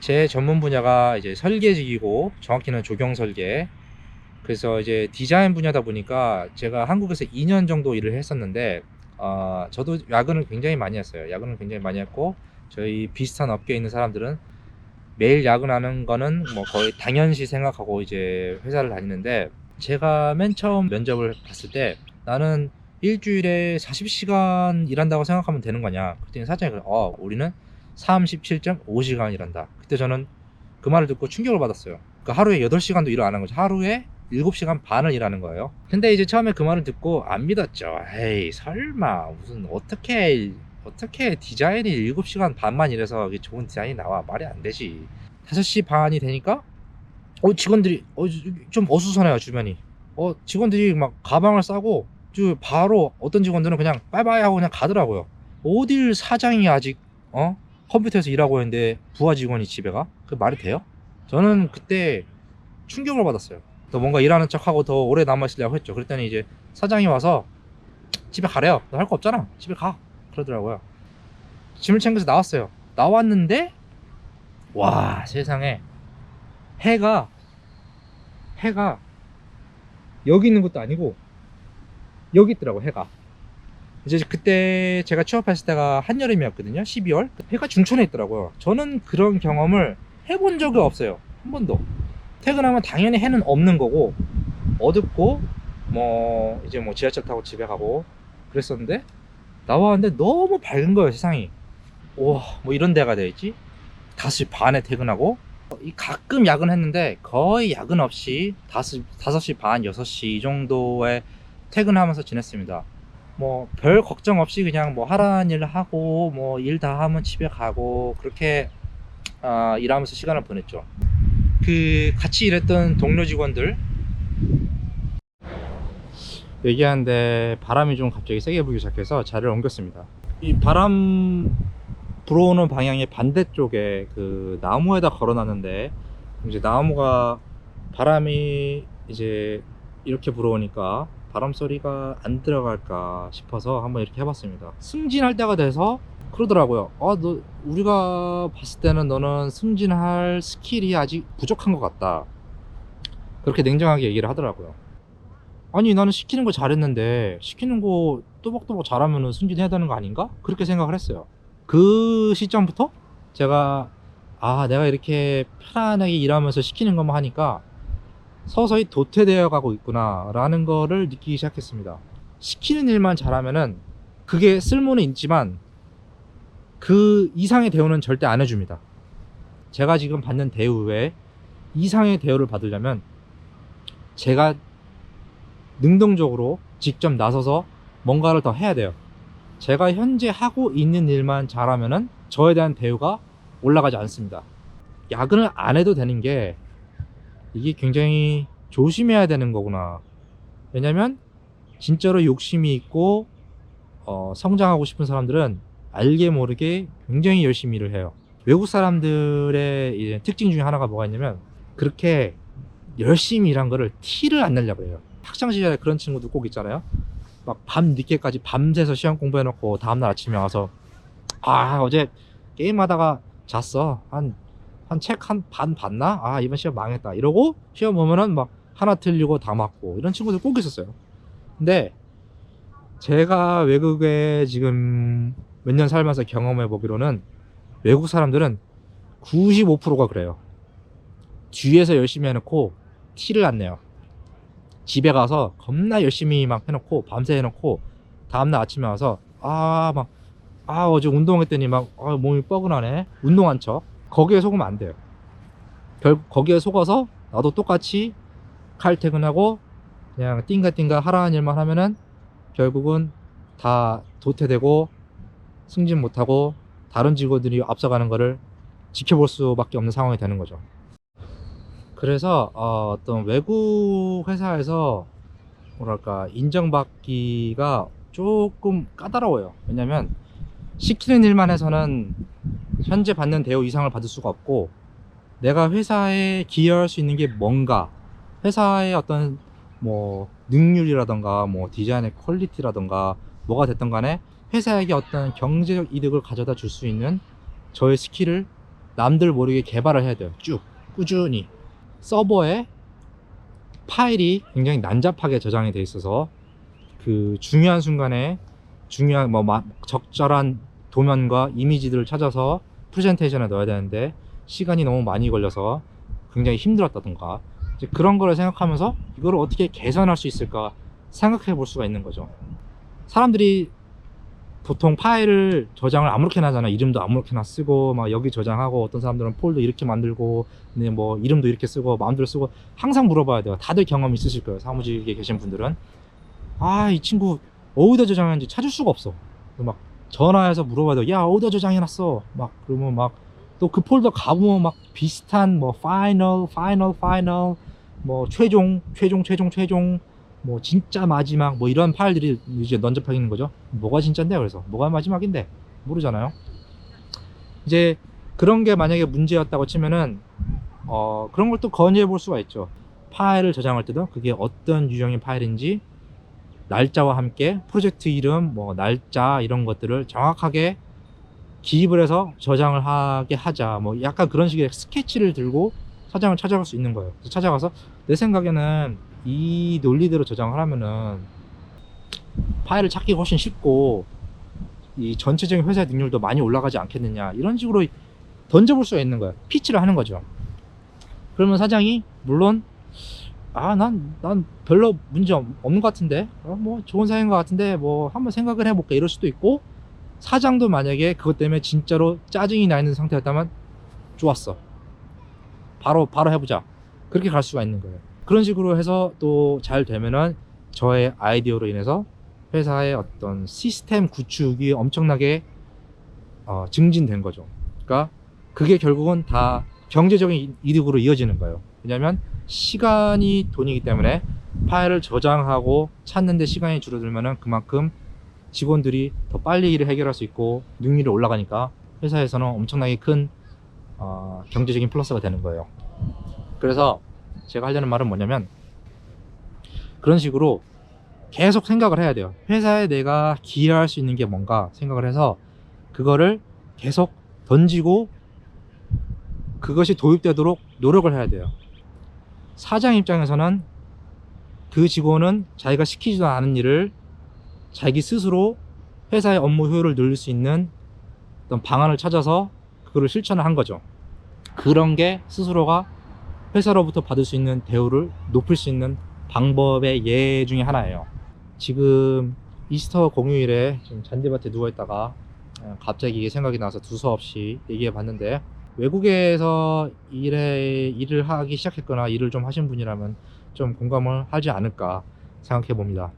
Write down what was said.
제 전문 분야가 이제 설계직이고 정확히는 조경 설계. 그래서 이제 디자인 분야다 보니까 제가 한국에서 2년 정도 일을 했었는데, 저도 야근을 굉장히 많이 했어요. 야근을 굉장히 많이 했고, 저희 비슷한 업계에 있는 사람들은 매일 야근하는 거는 뭐 거의 당연시 생각하고 이제 회사를 다니는데, 제가 맨 처음 면접을 봤을 때 나는 일주일에 40시간 일한다고 생각하면 되는 거냐, 그랬더니 사장이 우리는 37.5시간 일한다. 그때 저는 그 말을 듣고 충격을 받았어요. 그러니까 하루에 8시간도 일을 안 하는 거죠. 하루에 7시간 반을 일하는 거예요. 근데 이제 처음에 그 말을 듣고 안 믿었죠. 에이, 설마 무슨 어떻게 디자인이 7시간 반만 일해서 좋은 디자인이 나와. 말이 안 되지. 5시 반이 되니까 직원들이 좀 어수선해요, 주변이. 직원들이 막 가방을 싸고 바로 어떤 직원들은 그냥 빠이빠이 하고 그냥 가더라고요. 어딜 사장이 아직 컴퓨터에서 일하고 있는데 부하 직원이 집에 가? 그 말이 돼요? 저는 그때 충격을 받았어요. 더 뭔가 일하는 척하고 더 오래 남아있으려고 했죠. 그랬더니 이제 사장이 와서 집에 가래요. 너 할 거 없잖아, 집에 가, 그러더라고요. 짐을 챙겨서 나왔어요. 나왔는데 와, 세상에, 해가 해가 여기 있는 것도 아니고 여기 있더라고, 해가. 이제 그때 제가 취업했을 때가 한여름이었거든요. 12월. 해가 중천에 있더라고요. 저는 그런 경험을 해본 적이 없어요, 한 번도. 퇴근하면 당연히 해는 없는 거고 어둡고 뭐 이제 뭐 지하철 타고 집에 가고 그랬었는데, 나왔는데 너무 밝은 거예요, 세상이. 와, 뭐 이런 데가 돼 있지. 5시 반에 퇴근하고, 가끔 야근했는데 거의 야근 없이 5시 반, 6시 이 정도에 퇴근하면서 지냈습니다. 뭐 별 걱정 없이 그냥 뭐 하라는 일 하고 뭐 일 다 하면 집에 가고, 그렇게 일하면서 시간을 보냈죠. 그 같이 일했던 동료 직원들 얘기하는데 바람이 좀 갑자기 세게 불기 시작해서 자리를 옮겼습니다. 이 바람 불어오는 방향의 반대쪽에 그 나무에다 걸어놨는데, 이제 나무가 바람이 이제 이렇게 불어오니까 바람 소리가 안 들어갈까 싶어서 한번 이렇게 해봤습니다. 승진할 때가 돼서 그러더라고요. 너 우리가 봤을 때는 너는 승진할 스킬이 아직 부족한 것 같다, 그렇게 냉정하게 얘기를 하더라고요. 아니, 나는 시키는 거 잘했는데 시키는 거 또박또박 잘하면 승진해야 되는 거 아닌가? 그렇게 생각을 했어요. 그 시점부터 제가 내가 이렇게 편안하게 일하면서 시키는 것만 하니까 서서히 도태되어 가고 있구나 라는 거를 느끼기 시작했습니다. 시키는 일만 잘하면은 그게 쓸모는 있지만 그 이상의 대우는 절대 안 해줍니다. 제가 지금 받는 대우 외에 이상의 대우를 받으려면 제가 능동적으로 직접 나서서 뭔가를 더 해야 돼요. 제가 현재 하고 있는 일만 잘하면은 저에 대한 대우가 올라가지 않습니다. 야근을 안 해도 되는 게 이게 굉장히 조심해야 되는 거구나. 왜냐면 진짜로 욕심이 있고 성장하고 싶은 사람들은 알게 모르게 굉장히 열심히 일을 해요. 외국 사람들의 이제 특징 중에 하나가 뭐가 있냐면, 그렇게 열심히 일한 거를 티를 안 내려고 해요. 학창 시절에 그런 친구들 꼭 있잖아요. 막 밤 늦게까지 밤새서 시험 공부해놓고 다음날 아침에 와서 어제 게임하다가 잤어, 한 책 한 반 봤나? 이번 시험 망했다 이러고 시험 보면은 막 하나 틀리고 다 맞고, 이런 친구들 꼭 있었어요. 근데 제가 외국에 지금 몇 년 살면서 경험해 보기로는 외국 사람들은 95%가 그래요. 뒤에서 열심히 해놓고 티를 안 내요. 집에 가서 겁나 열심히 막 해놓고 밤새 해놓고 다음날 아침에 와서 어제 운동했더니 막 몸이 뻐근하네, 운동한 척. 거기에 속으면 안 돼요. 거기에 속아서 나도 똑같이 칼퇴근하고 그냥 띵가띵가 하라는 일만 하면은 결국은 다 도태되고 승진 못하고 다른 직원들이 앞서가는 거를 지켜볼 수밖에 없는 상황이 되는 거죠. 그래서 어떤 외국 회사에서 뭐랄까 인정받기가 조금 까다로워요. 왜냐면 시키는 일만 해서는 현재 받는 대우 이상을 받을 수가 없고, 내가 회사에 기여할 수 있는 게 뭔가, 회사의 어떤 뭐 능률이라던가 뭐 디자인의 퀄리티라던가 뭐가 됐던 간에 회사에게 어떤 경제적 이득을 가져다 줄 수 있는 저의 스킬을 남들 모르게 개발을 해야 돼요. 쭉 꾸준히 서버에 파일이 굉장히 난잡하게 저장이 돼 있어서 그 중요한 순간에 중요한 적절한 도면과 이미지들을 찾아서 프레젠테이션에 넣어야 되는데 시간이 너무 많이 걸려서 굉장히 힘들었다던가, 이제 그런 거를 생각하면서 이거를 어떻게 개선할 수 있을까 생각해 볼 수가 있는 거죠. 사람들이 보통 파일을 저장을 아무렇게나 하잖아. 이름도 아무렇게나 쓰고 막 여기 저장하고, 어떤 사람들은 폴더 이렇게 만들고, 근데 뭐 이름도 이렇게 쓰고 마음대로 쓰고. 항상 물어봐야 돼요. 다들 경험 있으실 거예요. 사무직에 계신 분들은 아, 이 친구 어디다 저장했는지 찾을 수가 없어. 막 전화해서 물어봐야 돼. 야, 어디다 저장해놨어? 막 그러면 막 또 그 폴더 가보면 막 비슷한 뭐 파이널 뭐 최종 뭐 진짜 마지막 뭐 이런 파일들이 이제 넌접하게 있는 거죠. 뭐가 진짜인데, 그래서 뭐가 마지막인데 모르잖아요. 이제 그런 게 만약에 문제였다고 치면은 그런 걸 또 건의해 볼 수가 있죠. 파일을 저장할 때도 그게 어떤 유형의 파일인지 날짜와 함께 프로젝트 이름, 뭐 날짜 이런 것들을 정확하게 기입을 해서 저장을 하게 하자, 뭐 약간 그런 식의 스케치를 들고 사장을 찾아갈 수 있는 거예요. 그래서 찾아가서 내 생각에는 이 논리대로 저장을 하면은 파일을 찾기가 훨씬 쉽고 이 전체적인 회사의 능률도 많이 올라가지 않겠느냐, 이런 식으로 던져볼 수가 있는 거예요. 피치를 하는 거죠. 그러면 사장이 물론 난 별로 문제 없는 것 같은데, 뭐 좋은 사장인 것 같은데 뭐 한번 생각을 해볼게, 이럴 수도 있고, 사장도 만약에 그것 때문에 진짜로 짜증이 나 있는 상태였다면 좋았어, 바로 해보자, 그렇게 갈 수가 있는 거예요. 그런 식으로 해서 또 잘 되면은 저의 아이디어로 인해서 회사의 어떤 시스템 구축이 엄청나게 증진된 거죠. 그러니까 그게 결국은 다 경제적인 이득으로 이어지는 거예요. 왜냐하면 시간이 돈이기 때문에 파일을 저장하고 찾는데 시간이 줄어들면은 그만큼 직원들이 더 빨리 일을 해결할 수 있고 능률이 올라가니까 회사에서는 엄청나게 큰 경제적인 플러스가 되는 거예요. 그래서 제가 하려는 말은 뭐냐면, 그런 식으로 계속 생각을 해야 돼요. 회사에 내가 기여할 수 있는 게 뭔가 생각을 해서 그거를 계속 던지고 그것이 도입되도록 노력을 해야 돼요. 사장 입장에서는 그 직원은 자기가 시키지도 않은 일을 자기 스스로 회사의 업무 효율을 늘릴 수 있는 어떤 방안을 찾아서 그거를 실천을 한 거죠. 그런 게 스스로가 회사로부터 받을 수 있는 대우를 높일 수 있는 방법의 예 중에 하나예요. 지금 이스터 공휴일에 지금 잔디밭에 누워있다가 갑자기 이게 생각이 나서 두서없이 얘기해 봤는데, 외국에서 일을 하기 시작했거나 일을 좀 하신 분이라면 좀 공감을 하지 않을까 생각해 봅니다.